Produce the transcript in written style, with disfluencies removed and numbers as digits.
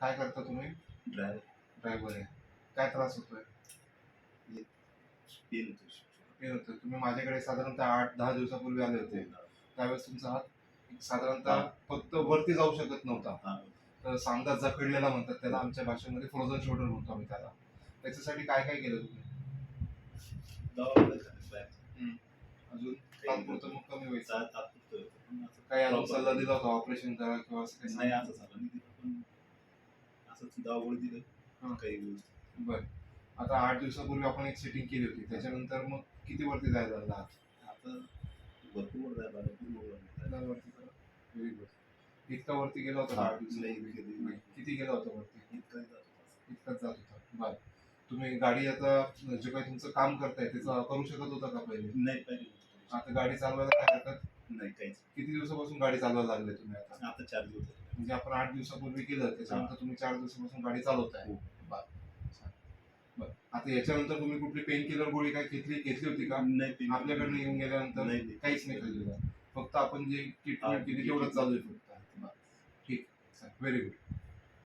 काय करता तुम्ही? ड्रायव्हर आहे. काय त्रास होतोय? पेन होतोय. तुम्ही माझ्याकडे साधारणतः 8-10 दिवसापूर्वी आले होते. त्यावेळेस तुमचा हात साधारणतः फक्त वरती जाऊ शकत नव्हता. तर सांधा जखडलेला म्हणतात त्याला, आमच्या भाषेमध्ये फ्रोझन शोल्डर म्हणतो आम्ही त्याला. त्याच्यासाठी काय काय केलं तुम्ही? अजून तात्पुरतं मग कमी व्हायचं. काही अजून सल्ला दिला होता ऑपरेशन करा किंवा असं काही? नाही, असं झालं नाही. पण असंच दवागोळी दिलं काही दिवस. बरं. आता 8 दिवसापूर्वी आपण एक सेटिंग केली होती. त्याच्यानंतर मग किती वरती जायला लागला हात? आता भरपूर जायला लागलं. वरती करा. Very good. इतका वरती गेला होता 8 दिवसापूर्वी? किती गेला होता वरती? इतकाच जात होता. बरं. तुम्ही गाडी आता जे काही तुमचं काम करताय त्याचं करू शकत होता का पहिले? नाही, पहिले. आता गाडी चालवायला काय हरकत नाही, काहीच. किती दिवसापासून गाडी चालवायला लागले तुम्ही आता? आता 4 दिवस. म्हणजे आपण 8 दिवसापूर्वी केलं, त्याच्यानंतर तुम्ही 4 दिवसापासून गाडी चालवताय. बरं. आता याच्यानंतर तुम्ही कुठली पेन किलर गोळी काय घेतली होती का? नाही, आपल्याकडनं येऊन गेल्यानंतर काहीच नाही खाल्लेलं. फक्त आपण जे ट्रीटमेंट केली तेवढंच चालू आहे फक्त. ठीक. Very good.